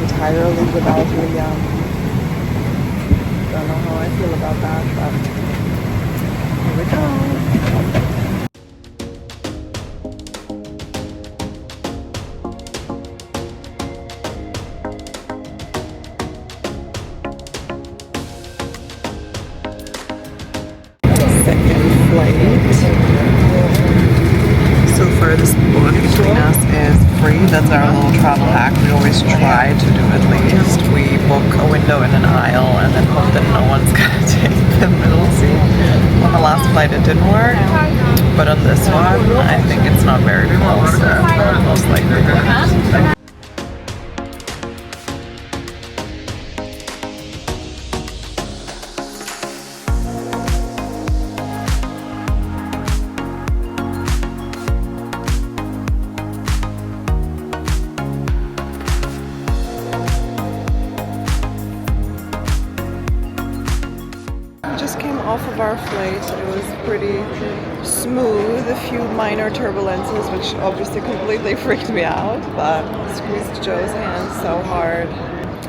entirely without Liam. Don't know how I feel about that, but here we go. Second flight. So far this book between us is free. That's our little travel hack. We always try to do at least. We book a window in an aisle and then hope that no one's gonna take the middle seat. On the last flight it didn't work, but on this one I think it's not very close, so most likely works. Off of our flight, it was pretty smooth, a few minor turbulences which obviously completely freaked me out, but squeezed Joe's hand so hard.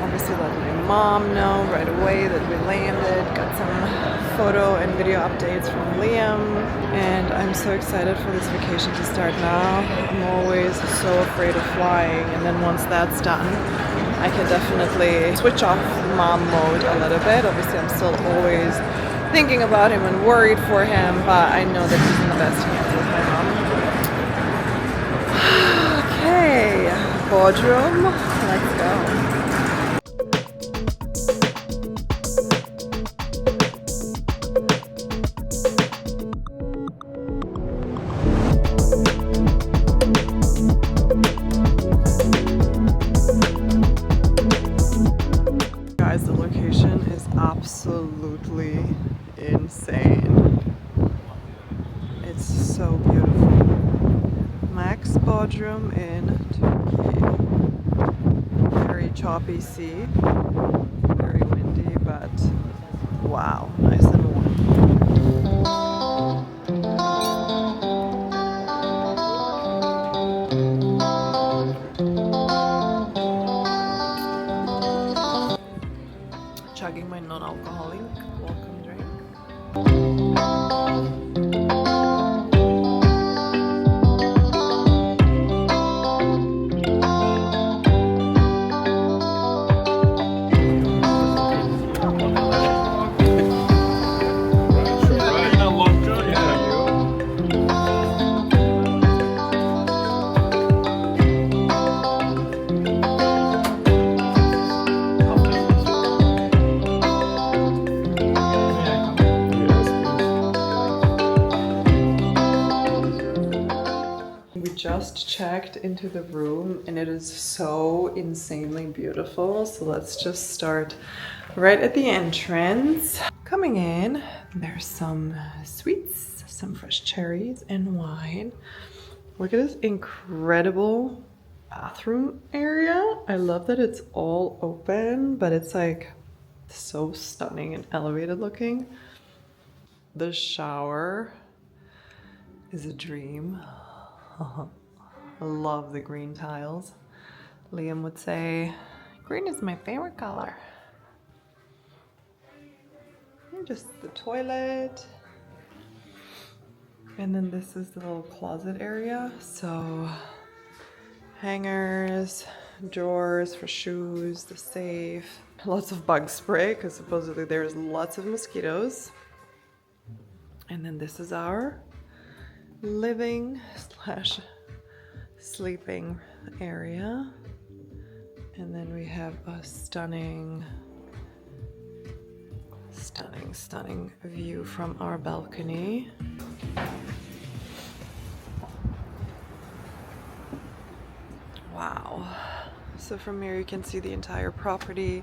Obviously let my mom know right away that we landed, got some photo and video updates from Liam, and I'm so excited for this vacation to start now. I'm always so afraid of flying, and then once that's done I can definitely switch off mom mode a little bit. Obviously I'm still always thinking about him and worried for him, but I know that he's in the best hands with my mom. Okay, Bodrum, let's go. Guys, the location is absolutely insane. It's so beautiful. Maxx Bodrum in Turkey. Very choppy sea, very windy, but wow, nice and warm. Chugging my non-alcoholic welcome drink. Just checked into the room and it is so insanely beautiful. So let's just start right at the entrance. Coming in, there's some sweets, some fresh cherries and wine. Look at this incredible bathroom area. I love that it's all open, but it's like so stunning and elevated looking. The shower is a dream. I love the green tiles. Liam would say, green is my favorite color. And just the toilet. And then this is the little closet area. So hangers, drawers for shoes, the safe. Lots of bug spray because supposedly there's lots of mosquitoes. And then this is our living slash sleeping area, and then we have a stunning view from our balcony. Wow. So from here you can see the entire property.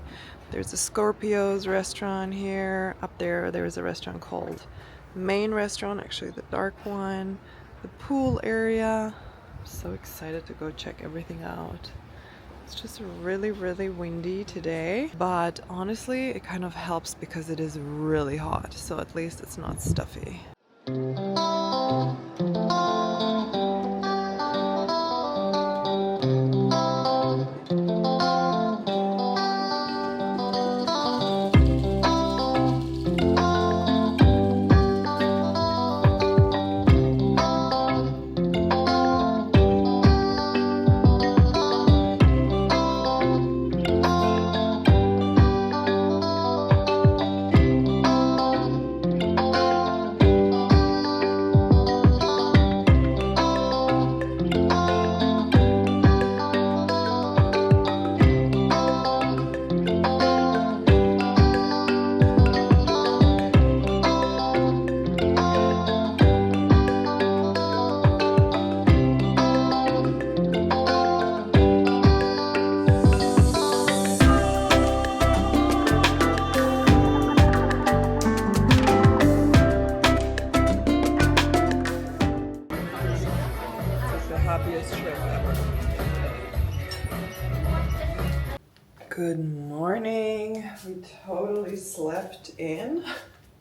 There's a Scorpio's restaurant here. Up there there's a restaurant called Main Restaurant, actually the dark one. The pool area. I'm so excited to go check everything out. It's just really windy today, but honestly it kind of helps because it is really hot, so at least it's not stuffy. Good morning. We totally slept in.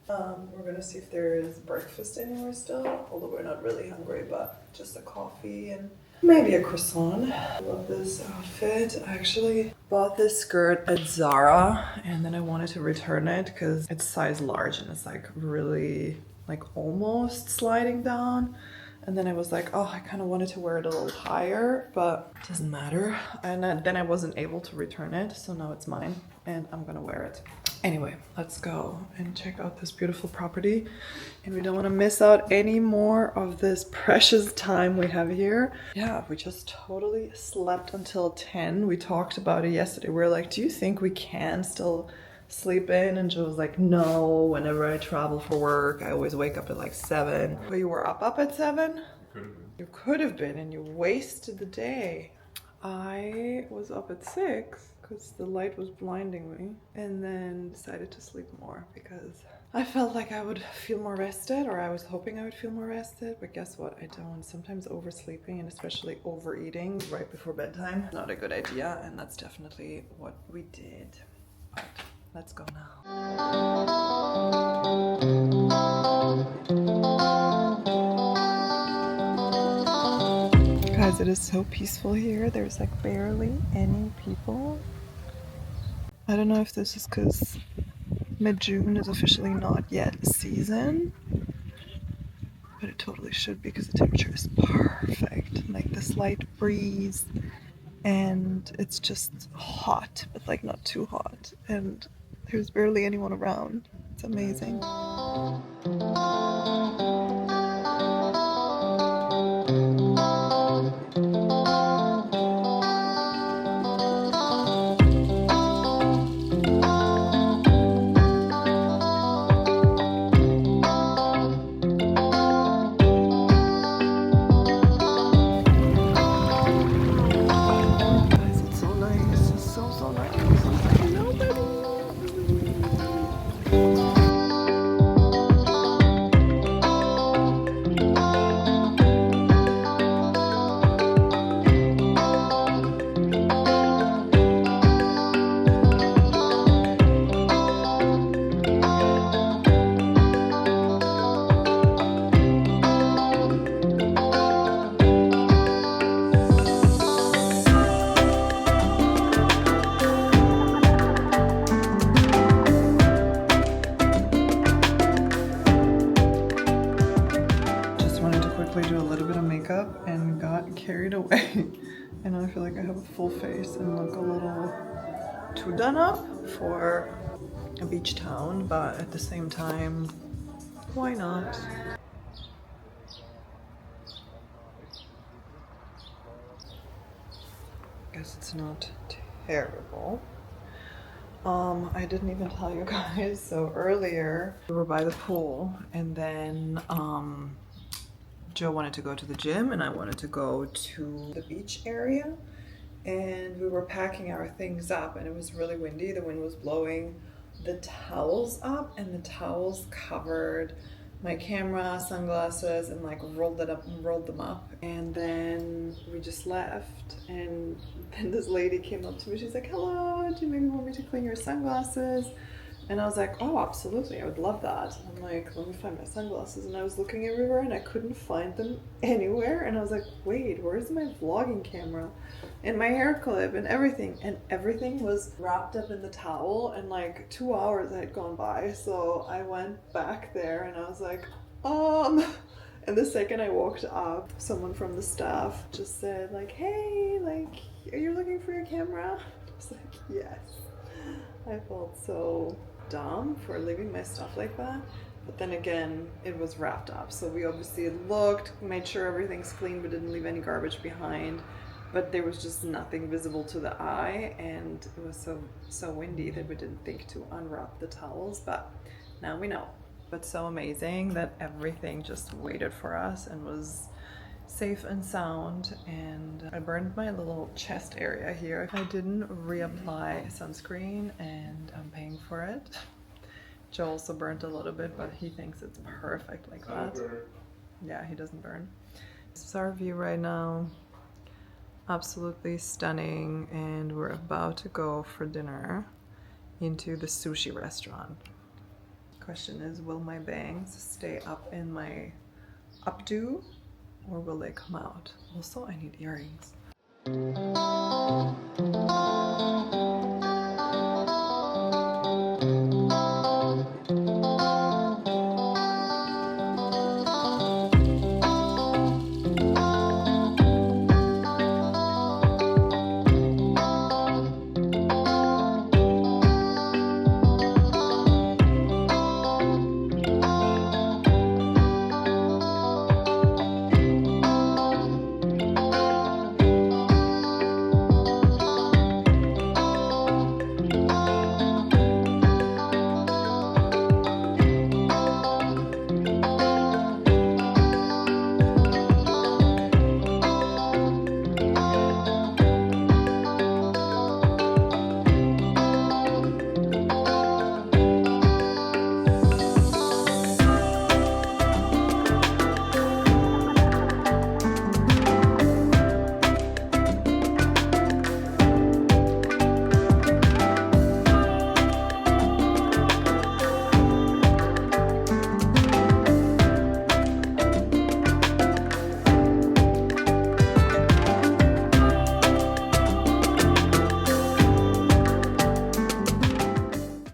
We're gonna see if there is breakfast anywhere still, although we're not really hungry, but just a coffee and maybe a croissant. I love this outfit. I actually bought this skirt at Zara and then I wanted to return it because it's size large and it's like really like almost sliding down. And then I was like, oh, I kind of wanted to wear it a little higher, but it doesn't matter. And then I wasn't able to return it, so now it's mine and I'm gonna wear it. Anyway, let's go and check out this beautiful property. And we don't want to miss out any more of this precious time we have here. Yeah, we just totally slept until 10. We talked about it yesterday. We were like, do you think we can still sleep in? And Joe was like, no, whenever I travel for work, I always wake up at like 7. But you were up at 7? You could have been, and you wasted the day. I was up at 6 because the light was blinding me, and then decided to sleep more because I felt like I would feel more rested, or I was hoping I would feel more rested, but guess what? I don't. Sometimes oversleeping and especially overeating right before bedtime, not a good idea, and that's definitely what we did. But let's go now. Guys, it is so peaceful here. There's like barely any people. I don't know if this is because mid-June is officially not yet season, but it totally should be because the temperature is perfect. Like the slight breeze, and it's just hot, but like not too hot. And there's barely anyone around. It's amazing. Do a little bit of makeup and got carried away, and now I feel like I have a full face and look a little too done up for a beach town, but at the same time, why not? Guess it's not terrible. I didn't even tell you guys, so earlier we were by the pool, and then Joe wanted to go to the gym and I wanted to go to the beach area, and we were packing our things up and it was really windy. The wind was blowing the towels up, and the towels covered my camera, sunglasses, and like rolled them up. And then we just left, and then this lady came up to me. She's like, hello, do you maybe want me to clean your sunglasses? And I was like, oh, absolutely, I would love that. And I'm like, let me find my sunglasses. And I was looking everywhere and I couldn't find them anywhere. And I was like, wait, where's my vlogging camera? And my hair clip and everything. And everything was wrapped up in the towel, and like 2 hours had gone by. So I went back there and I was like, and the second I walked up, someone from the staff just said like, hey, like, are you looking for your camera? I was like, yes. I felt so dumb for leaving my stuff like that, but then again, it was wrapped up, so we obviously looked, made sure everything's clean, but didn't leave any garbage behind. But there was just nothing visible to the eye, and it was so windy that we didn't think to unwrap the towels, but now we know. But so amazing that everything just waited for us and was safe and sound. And I burned my little chest area here. I didn't reapply sunscreen and I'm paying for it. Joe also burnt a little bit, but he thinks it's perfect like that. Yeah, he doesn't burn. This is our view right now. Absolutely stunning, and we're about to go for dinner into the sushi restaurant. Question is, will my bangs stay up in my updo or will they come out? Also, I need earrings.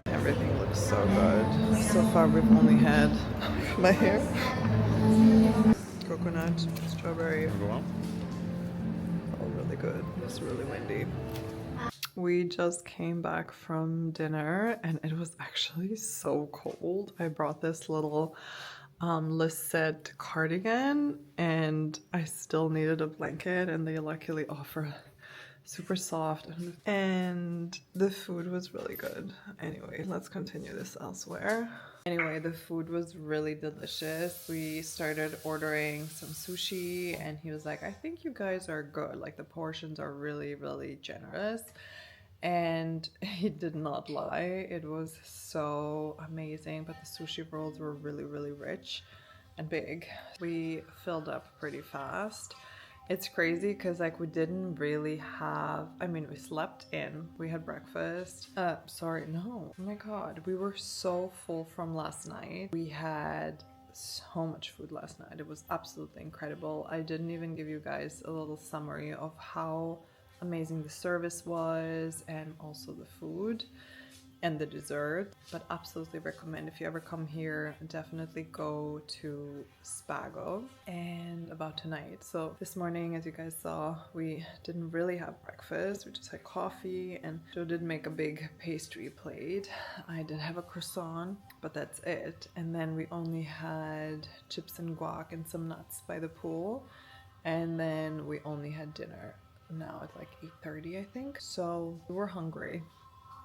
Everything looks so good. So far we've only had my hair. Coconut, strawberry. Oh, really good. It's really windy. We just came back from dinner and it was actually so cold. I brought this little lisette cardigan and I still needed a blanket, and they luckily offer super soft, and the food was really good. Anyway, let's continue this elsewhere. Anyway, the food was really delicious. We started ordering some sushi and he was like, I think you guys are good. Like the portions are really, really generous. And he did not lie. It was so amazing, but the sushi rolls were really, really rich and big. We filled up pretty fast. It's crazy because like we didn't really have, I mean, we slept in, we had breakfast. Sorry, no, oh my God. We were so full from last night. We had so much food last night. It was absolutely incredible. I didn't even give you guys a little summary of how amazing the service was and also the food and the dessert, but absolutely recommend if you ever come here, definitely go to Spago. And about tonight, so this morning, as you guys saw, we didn't really have breakfast. We just had coffee, and Joe did make a big pastry plate. I did have a croissant, but that's it. And then we only had chips and guac and some nuts by the pool, and then we only had dinner now at like 8:30, I think. So we were hungry.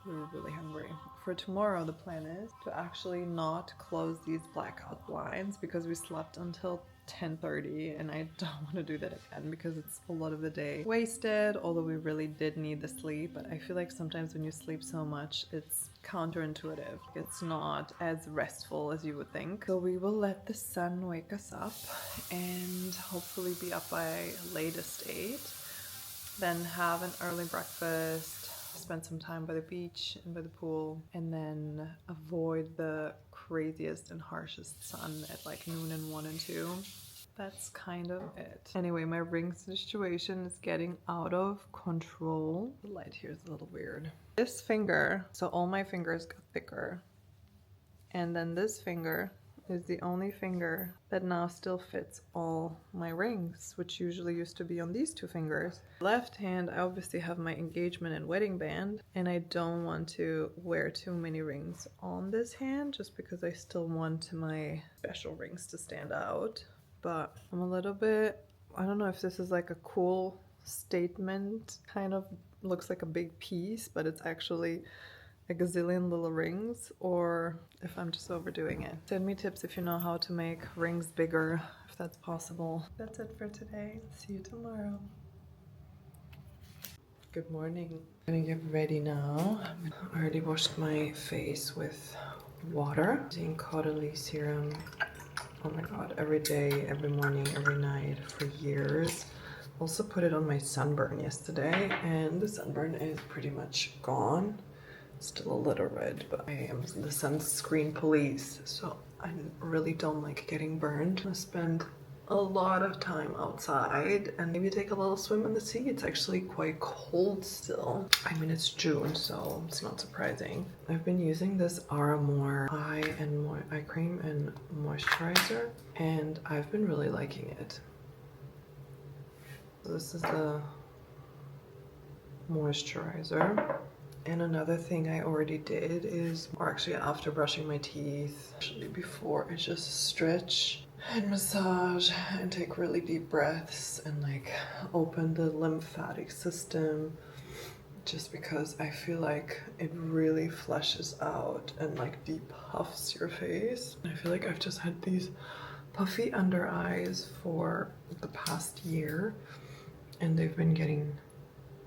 We were really hungry. For tomorrow, the plan is to actually not close these blackout blinds because we slept until 10:30 and I don't want to do that again because it's a lot of the day wasted, although we really did need the sleep. But I feel like sometimes when you sleep so much, it's counterintuitive. It's not as restful as you would think. So we will let the sun wake us up and hopefully be up by latest 8. Then have an early breakfast, spend some time by the beach and by the pool, and then avoid the craziest and harshest sun at like noon and 1 and 2. That's kind of it. Anyway, my ring situation is getting out of control. The light here is a little weird. This finger, so all my fingers got thicker, and then this finger is the only finger that now still fits all my rings, which usually used to be on these 2 fingers. Left hand, I obviously have my engagement and wedding band, and I don't want to wear too many rings on this hand just because I still want my special rings to stand out. But I'm a little bit, I don't know if this is like a cool statement, kind of looks like a big piece, but it's actually a gazillion little rings, or if I'm just overdoing it. Send me tips if you know how to make rings bigger, if that's possible. That's it for today. See you tomorrow. Good morning. I'm gonna get ready now. I already washed my face with water using Caudalie serum. Oh my God, every day, every morning, every night for years. Also put it on my sunburn yesterday, and the sunburn is pretty much gone. Still a little red, but I am the sunscreen police, so I really don't like getting burned. I spend a lot of time outside and maybe take a little swim in the sea. It's actually quite cold still. I mean, it's June, so it's not surprising. I've been using this Aramore eye cream and moisturizer, and I've been really liking it. So this is the moisturizer. And another thing I already did is, or actually after brushing my teeth, actually before, I just stretch and massage and take really deep breaths and like open the lymphatic system, just because I feel like it really flushes out and like depuffs your face. I feel like I've just had these puffy under eyes for the past year, and they've been getting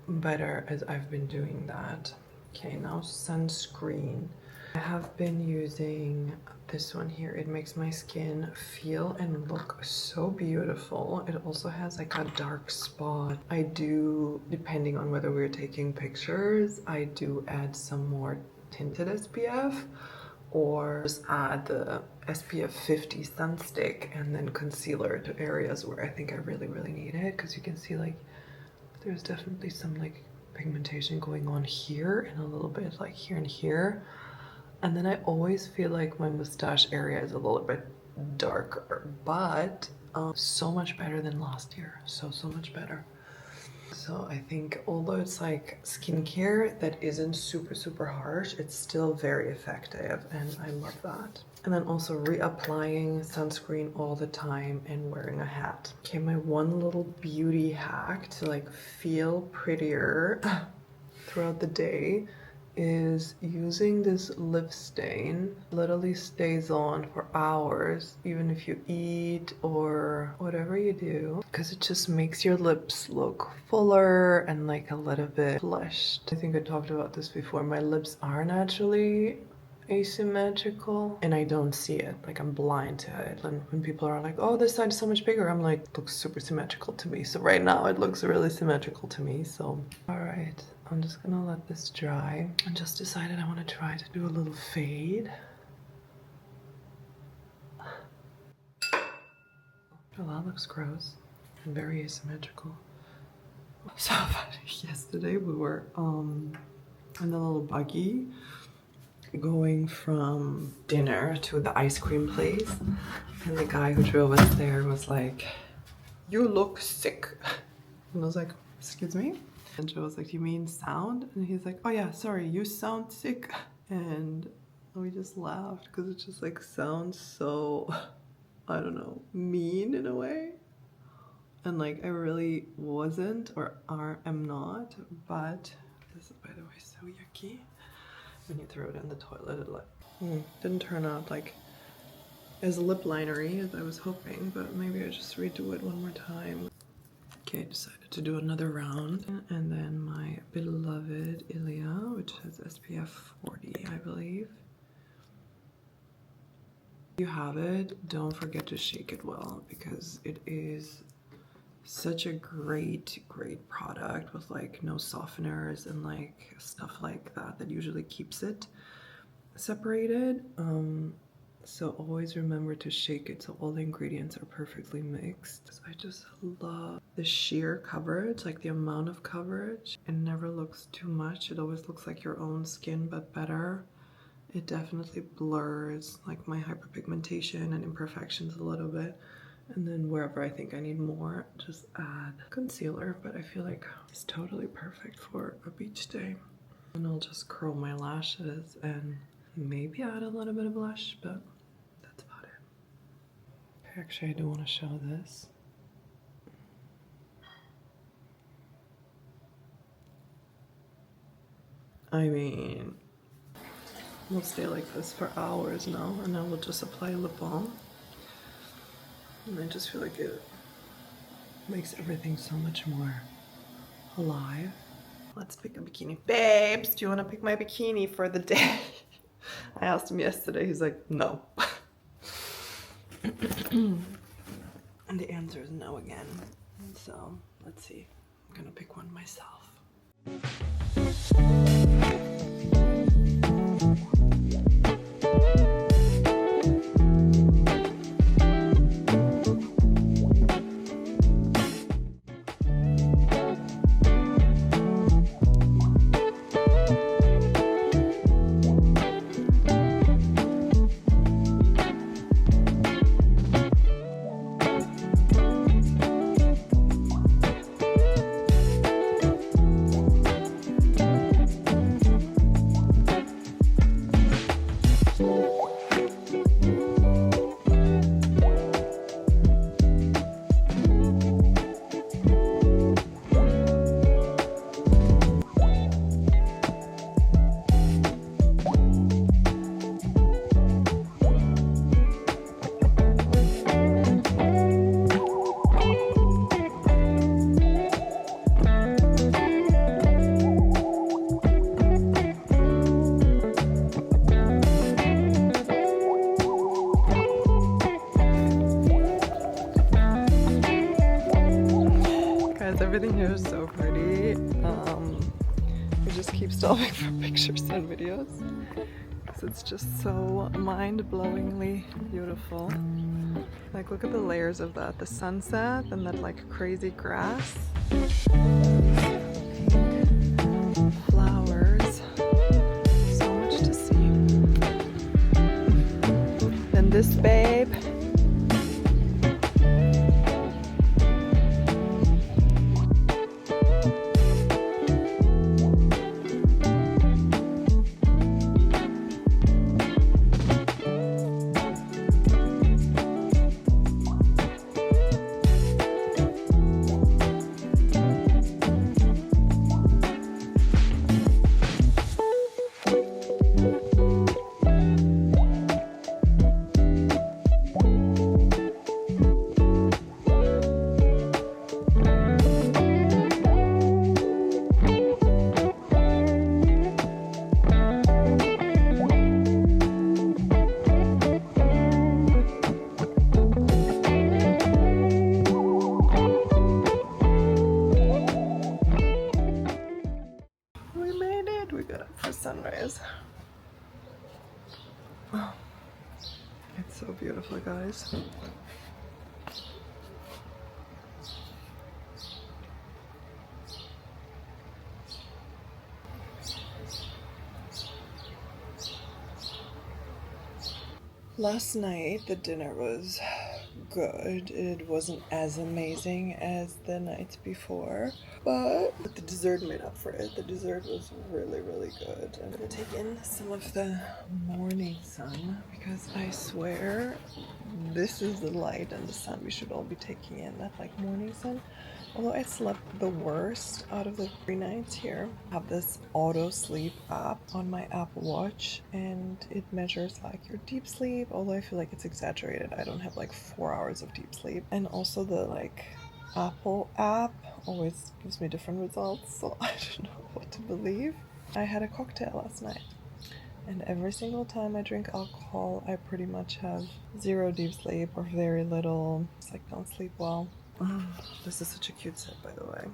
better as I've been doing that. Okay, now sunscreen. I have been using this one here. It makes my skin feel and look so beautiful. It also has like a dark spot. I do, depending on whether we're taking pictures, I do add some more tinted SPF, or just add the SPF 50 sun stick and then concealer to areas where I think I really need it, because you can see like there's definitely some like pigmentation going on here and a little bit like here and here. And then I always feel like my mustache area is a little bit darker, but so much better than last year. So much better. So I think although it's like skincare that isn't super harsh, it's still very effective, and I love that. And then also reapplying sunscreen all the time and wearing a hat. Okay, my one little beauty hack to like feel prettier throughout the day is using this lip stain. Literally stays on for hours, even if you eat or whatever you do, because it just makes your lips look fuller and like a little bit flushed. I think I talked about this before. My lips are naturally asymmetrical and I don't see it. Like, I'm blind to it. And when people are like, oh, this side is so much bigger, I'm like, it looks super symmetrical to me. So right now it looks really symmetrical to me. So all right, I'm just gonna let this dry. I just decided I want to try to do a little fade. Oh, that looks gross and very asymmetrical. So yesterday we were in a little buggy going from dinner to the ice cream place, and the guy who drove us there was like, you look sick. And I was like, excuse me? And Joe was like, you mean sound? And he's like, oh yeah, sorry, you sound sick. And we just laughed because it just like sounds so, I don't know, mean in a way. And like I really wasn't, or am not, but this is, by the way, so yucky. When you throw it in the toilet, it like didn't turn out like as lip linery as I was hoping, but maybe I just redo it one more time. Okay, I decided to do another round, and then my beloved Ilia, which has SPF 40, I believe. If you have it, don't forget to shake it well, because it is such a great product with like no softeners and like stuff like that that usually keeps it separated. So always remember to shake it so all the ingredients are perfectly mixed. I just love the sheer coverage, like the amount of coverage. It never looks too much. It always looks like your own skin, but better. It definitely blurs like my hyperpigmentation and imperfections a little bit. And then wherever I think I need more, just add concealer. But I feel like it's totally perfect for a beach day. And I'll just curl my lashes and maybe add a little bit of blush, but that's about it. Actually, I do want to show this. I mean, we'll stay like this for hours now, and then we'll just apply lip balm. And I just feel like it makes everything so much more alive. Let's pick a bikini. Babes, do you want to pick my bikini for the day? I asked him yesterday, he's like, no. And the answer is no again. So Let's see. I'm gonna pick one myself. Everything here is so pretty. We just keep stopping for pictures and videos because it's just so mind-blowingly beautiful. Like, look at the layers of that. The sunset and that like crazy grass. Flowers. So much to see. Then this babe. Sunrise. Oh, it's so beautiful, guys. Last night the dinner was good. It wasn't as amazing as the night before, but the dessert made up for it. The dessert was really, really good. I'm gonna take in some of the morning sun because I swear this is the light and the sun we should all be taking in, that like morning sun. Although I slept the worst out of the 3 nights here. I have this auto sleep app on my Apple Watch and it measures like your deep sleep, although I feel like it's exaggerated. I don't have like 4 hours of deep sleep. And also the like Apple app always gives me different results, so I don't know what to believe. I had a cocktail last night and every single time I drink alcohol I pretty much have 0 deep sleep or very little. It's like don't sleep well. This is such a cute set, by the way.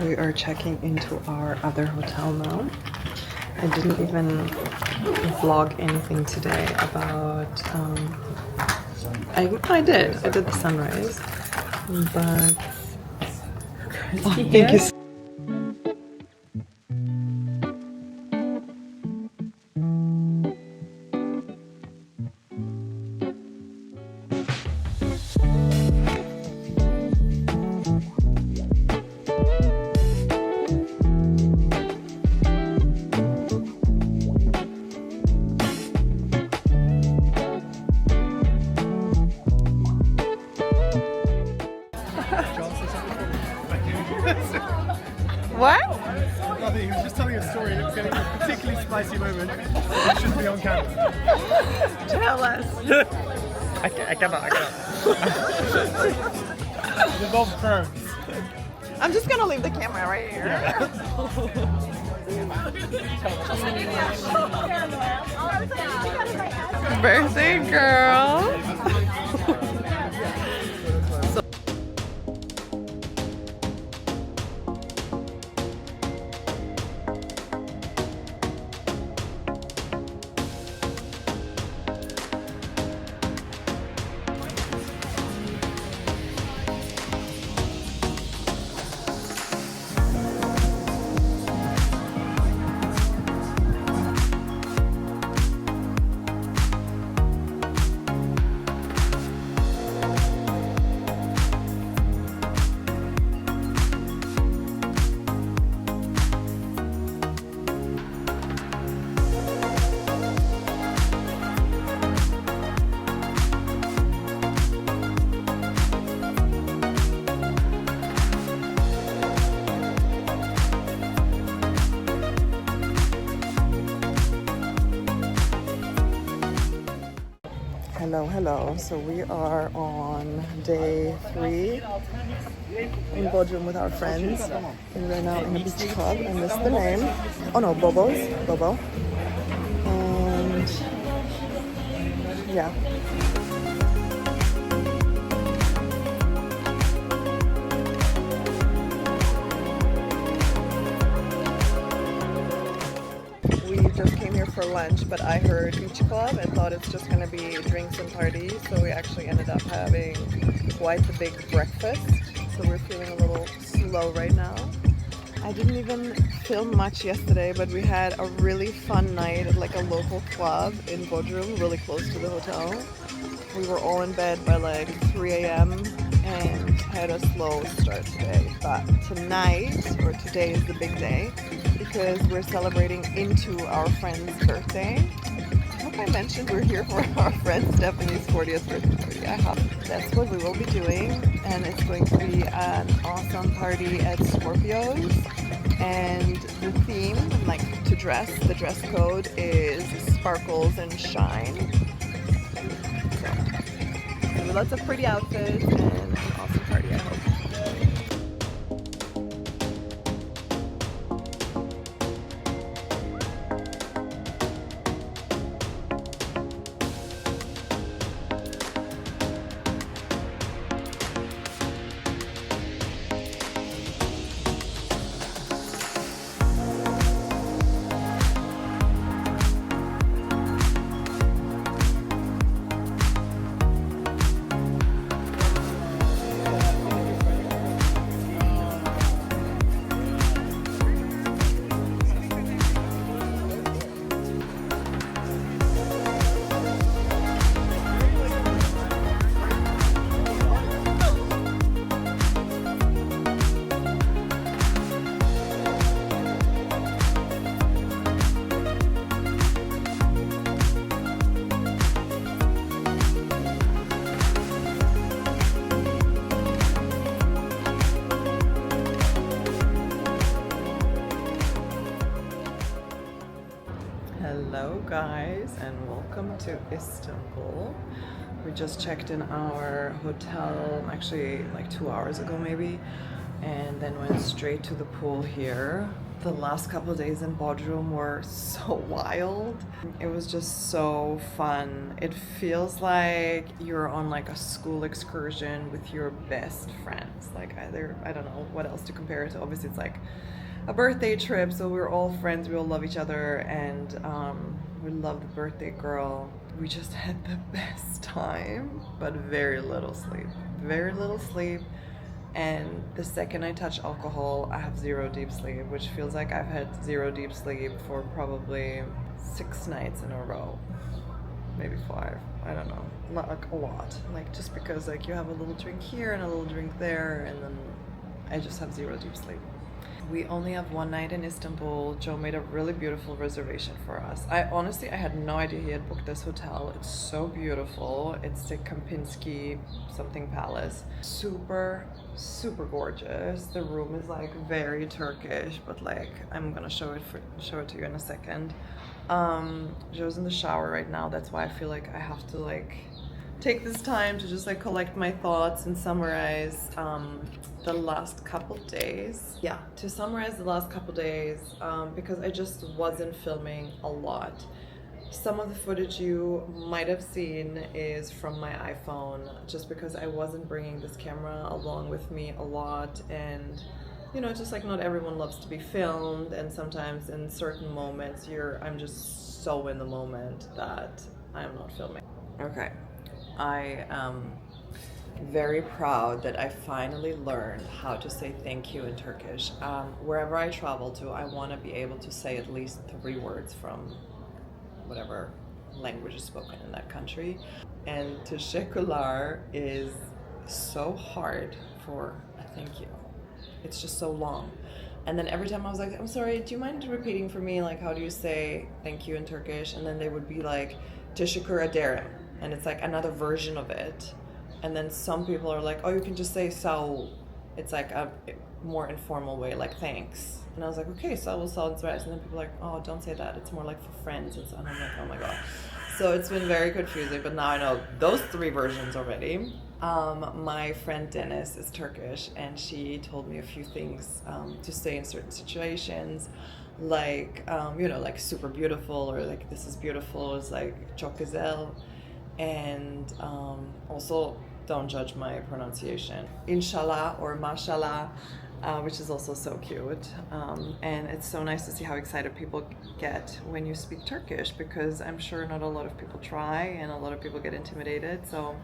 We are checking into our other hotel now. I didn't even vlog anything today about, I did the sunrise, but thank you. What? Nothing, he was just telling a story and it was getting a particularly spicy moment. It shouldn't be on camera. Tell us. I cannot. It involves burns. I'm just gonna leave the camera right here. Birthday girl. Hello. So we are on day 3 in Bodrum with our friends. And we're now in a beach club. I missed the name. Oh no, Bobo. And yeah. Just came here for lunch, but I heard beach club and thought it's just gonna be drinks and parties, so we actually ended up having quite the big breakfast, so we're feeling a little slow right now. I didn't even film much yesterday, but we had a really fun night at like a local club in Bodrum, really close to the hotel. We were all in bed by like 3 a.m. and had a slow start today, but tonight, or today, is the big day because we're celebrating into our friend's birthday. I hope I mentioned we're here for our friend Stephanie's 40th birthday party. I hope that's what we will be doing, and it's going to be an awesome party at Scorpio's. And the theme, like the dress code is sparkles and shine. So lots of pretty outfits and an awesome party, I hope. Hello guys, and welcome to Istanbul. We just checked in our hotel actually like 2 hours ago maybe, and then went straight to the pool here. The last couple of days in Bodrum were so wild. It was just so fun. It feels like you're on like a school excursion with your best friends. Like I don't know what else to compare it to. Obviously it's like a birthday trip, so we're all friends, we all love each other, and we love the birthday girl. We just had the best time, but very little sleep. And the second I touch alcohol, I have zero deep sleep, which feels like I've had zero deep sleep for probably 6 nights in a row, maybe 5, I don't know, not like a lot, like just because like you have a little drink here and a little drink there, and then I just have zero deep sleep. We only have one night in Istanbul. Joe made a really beautiful reservation for us. I had no idea he had booked this hotel. It's so beautiful. It's the Kempinski something palace. Super, super gorgeous. The room is like very Turkish, but like I'm gonna show it to you in a second. Joe's in the shower right now. That's why I feel like I have to like take this time to just like collect my thoughts and summarize the last couple days. Yeah, to summarize the last couple days, because I just wasn't filming a lot. Some of the footage you might have seen is from my iPhone, just because I wasn't bringing this camera along with me a lot, and you know, just like not everyone loves to be filmed, and sometimes in certain moments I'm just so in the moment that I'm not filming. Okay, I am very proud that I finally learned how to say thank you in Turkish. Wherever I travel to, I want to be able to say at least 3 words from whatever language is spoken in that country. And teşekkürler is so hard for a thank you. It's just so long. And then every time I was like, I'm sorry, do you mind repeating for me, like, how do you say thank you in Turkish? And then they would be like, teşekkür ederim. And it's like another version of it. And then some people are like, oh, you can just say sağ. It's like a more informal way, like thanks. And I was like, okay, sağ sounds right. And then people are like, oh, don't say that. It's more like for friends. And I'm like, oh my God. So it's been very confusing, but now I know those 3 versions already. My friend Dennis is Turkish, and she told me a few things to say in certain situations, like, you know, like super beautiful, or like this is beautiful, is like çok güzel. And also, don't judge my pronunciation. Inshallah or mashallah, which is also so cute. And it's so nice to see how excited people get when you speak Turkish, because I'm sure not a lot of people try and a lot of people get intimidated. So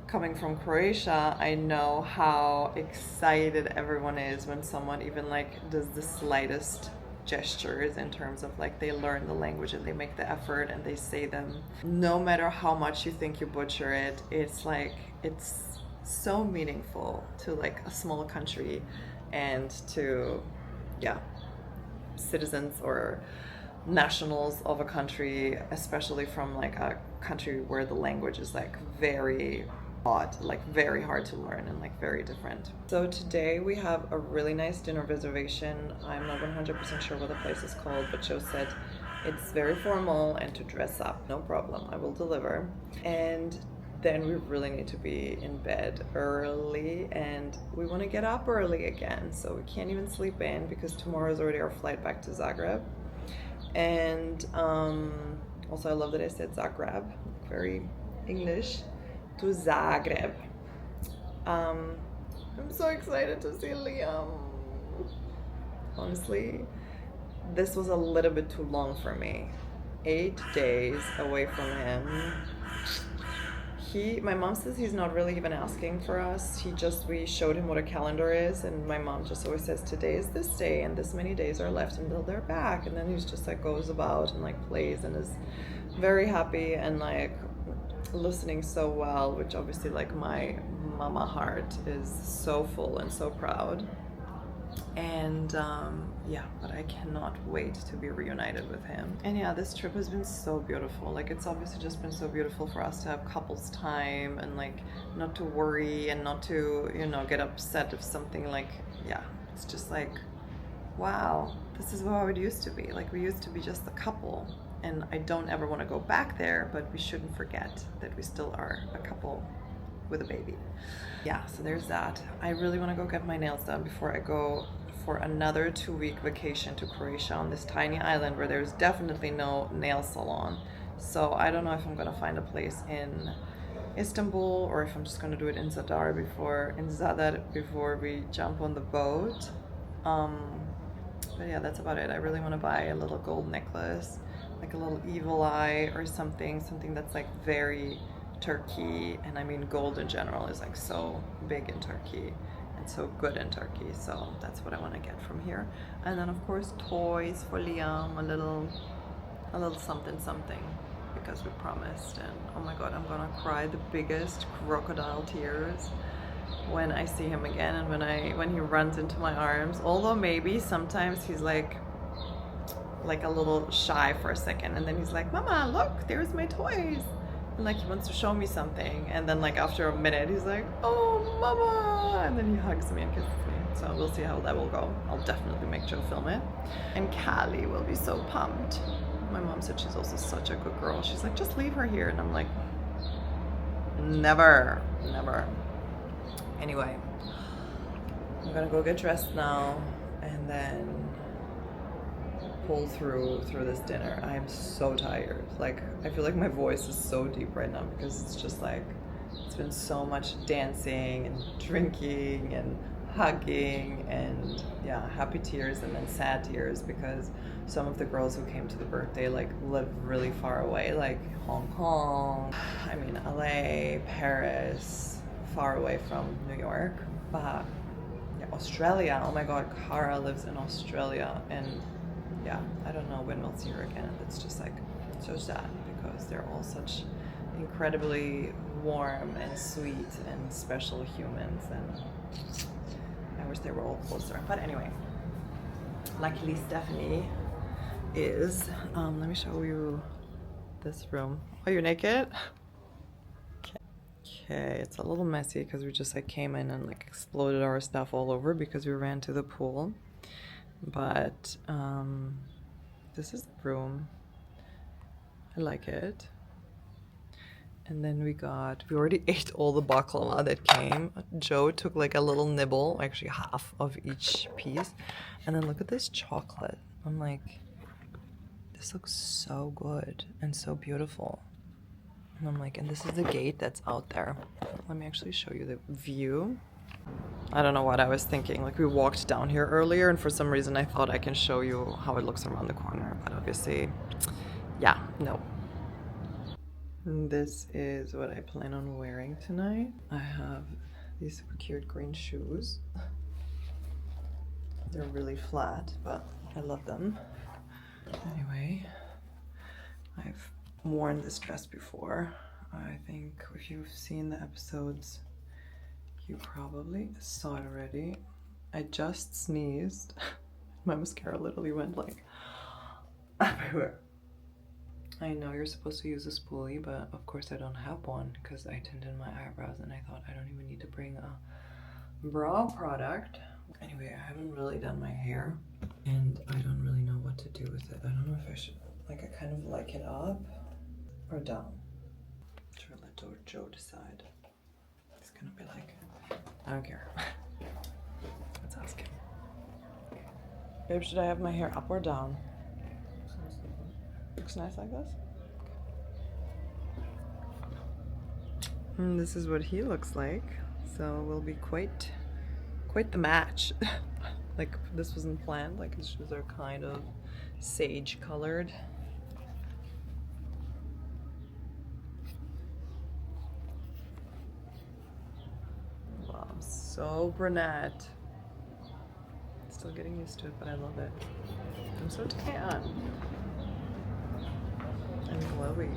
coming from Croatia, I know how excited everyone is when someone even like does the slightest gestures in terms of like they learn the language and they make the effort and they say them. No matter how much you think you butcher it, it's like it's so meaningful to like a small country and to citizens or nationals of a country, especially from like a country where the language is like very odd, like very hard to learn and like very different. So today we have a really nice dinner reservation. I'm not 100% sure what the place is called, but Joe said it's very formal and to dress up, no problem, I will deliver. And then we really need to be in bed early, and we want to get up early again, so we can't even sleep in because tomorrow is already our flight back to Zagreb. And also I love that I said Zagreb, very English, to Zagreb. I'm so excited to see Liam. Honestly, this was a little bit too long for me. 8 days away from him. My mom says he's not really even asking for us. We showed him what a calendar is, and my mom just always says today is this day and this many days are left until they're back. And then he's just like goes about and like plays and is very happy and like listening so well, which obviously like my mama heart is so full and so proud. And but I cannot wait to be reunited with him. And yeah, this trip has been so beautiful. Like it's obviously just been so beautiful for us to have couples time and like not to worry and not to, you know, get upset if something like, it's just like, wow, this is how it used to be. Like we used to be just a couple, and I don't ever want to go back there, but we shouldn't forget that we still are a couple with a baby. Yeah, so there's that. I really want to go get my nails done before I go for another 2-week vacation to Croatia on this tiny island where there's definitely no nail salon. So I don't know if I'm gonna find a place in Istanbul or if I'm just gonna do it in Zadar before we jump on the boat. But yeah, that's about it. I really want to buy a little gold necklace, like a little evil eye or something that's like very Turkey. And I mean gold in general is like so big in Turkey and so good in Turkey, so that's what I want to get from here. And then of course toys for Liam, a little something because we promised. And oh my god, I'm gonna cry the biggest crocodile tears when I see him again and when he runs into my arms. Although maybe sometimes he's like a little shy for a second, and then he's like, Mama, look, there's my toys. And like he wants to show me something, and then like after a minute he's like, oh Mama, and then he hugs me and kisses me. So we'll see how that will go. I'll definitely make sure to film it. And Callie will be so pumped. My mom said she's also such a good girl. She's like, just leave her here. And I'm like, never. Anyway, I'm gonna go get dressed now and then pull through this dinner. I am so tired. Like, I feel like my voice is so deep right now because it's just like, it's been so much dancing and drinking and hugging and yeah, happy tears and then sad tears because some of the girls who came to the birthday like live really far away, like Hong Kong, I mean LA, Paris, far away from New York. But yeah, Australia, oh my god, Cara lives in Australia, and yeah, I don't know when we'll see her again. It's just like so sad because they're all such incredibly warm and sweet and special humans, and I wish they were all closer. But anyway, luckily Stephanie is, let me show you this room. Oh, you're naked? Okay, it's a little messy because we just like came in and like exploded our stuff all over because we ran to the pool. But this is the room. I like it. And then we already ate all the baklava that came. Joe took like a little nibble, actually half of each piece. And then look at this chocolate. I'm like, this looks so good and so beautiful. And I'm like, and this is the gate that's out there. Let me actually show you the view. I don't know what I was thinking. Like, we walked down here earlier and for some reason I thought I can show you how it looks around the corner. But obviously, yeah, no. This is what I plan on wearing tonight. I have these super cute green shoes. They're really flat, but I love them. Anyway, I've worn this dress before. I think if you've seen the episodes, you probably saw it already. I just sneezed. My mascara literally went like everywhere. I know you're supposed to use a spoolie, but of course I don't have one because I tinted my eyebrows and I thought I don't even need to bring a brow product. Anyway, I haven't really done my hair and I don't really know what to do with it. I don't know if I should, like, I kind of like it up or down. Sure, let Joe decide. He's gonna be like, I don't care. Let's ask him. Babe, should I have my hair up or down? Looks nice like this. And this is what he looks like. So we'll be quite the match. Like, this wasn't planned. Like, his shoes are kind of sage colored. Wow, I'm so brunette. Still getting used to it, but I love it. I'm so tan and glowy.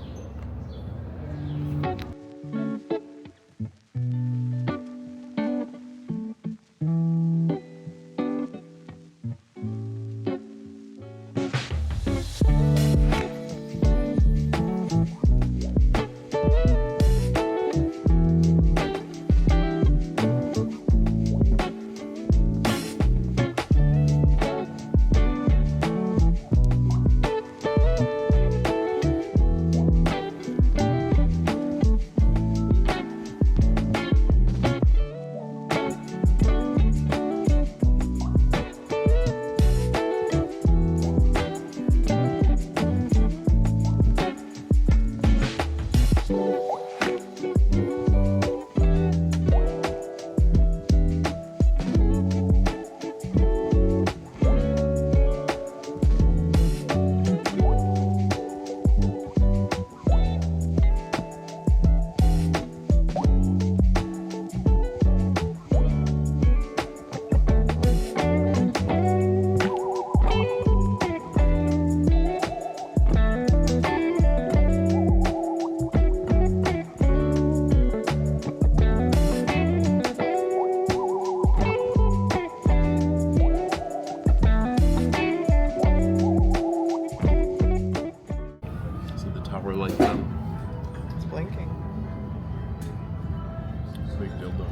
big dildo.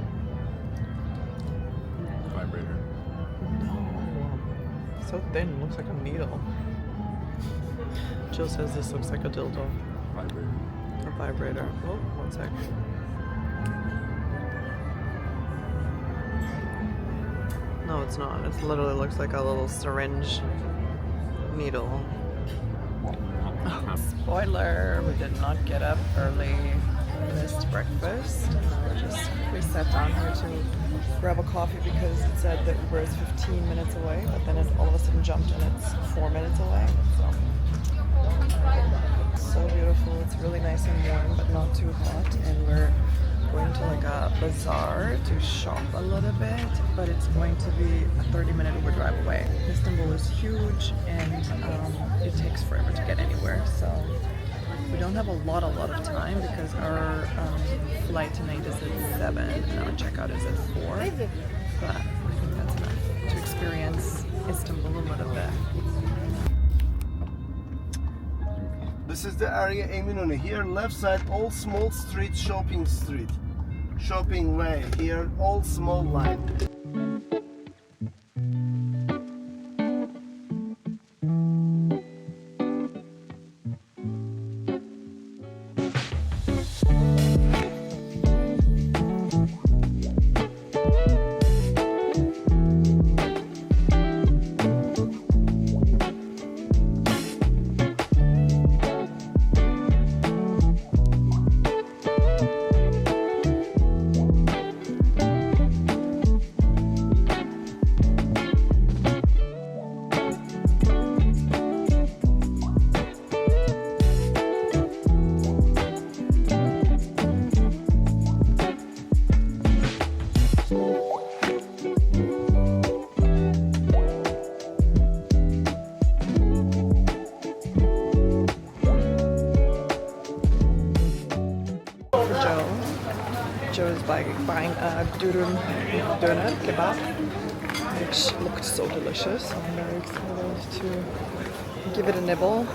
Vibrator. So thin, looks like a needle. Jill says this looks like a dildo. Vibrator. A vibrator. Oh, one sec. No, it's not. It literally looks like a little syringe needle. Spoiler, we did not get up early. Missed breakfast. We sat down here to grab a coffee because it said that Uber is 15 minutes away, but then it all of a sudden jumped and it's 4 minutes away. So beautiful. It's really nice and warm, but not too hot. And we're going to like a bazaar to shop a little bit, but it's going to be a 30-minute Uber drive away. Istanbul is huge and it takes forever to get anywhere, so we don't have a lot of time because our flight tonight is at 7 and our checkout is at 4, but I think that's enough to experience Istanbul a little bit. This is the area Eminönü. Here left side all small street, shopping street. Shopping way. Here all small line. Buying a Bodrum doner kebab, which looked so delicious. I'm very excited to give it a nibble.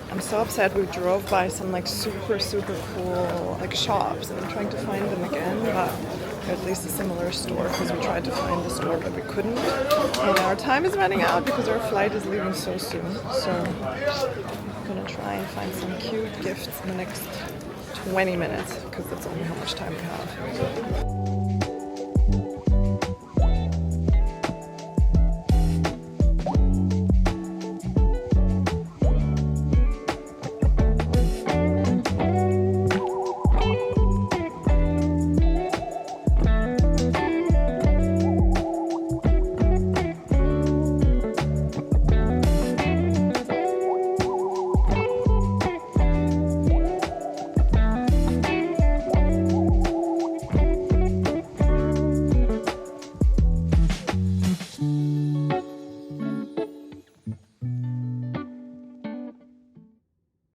I'm so upset we drove by some like super cool like shops and I'm trying to find them again, but at least a similar store because we tried to find the store but we couldn't. And our time is running out because our flight is leaving so soon. So I'm gonna try and find some cute gifts in the next 20 minutes because that's only how much time we have.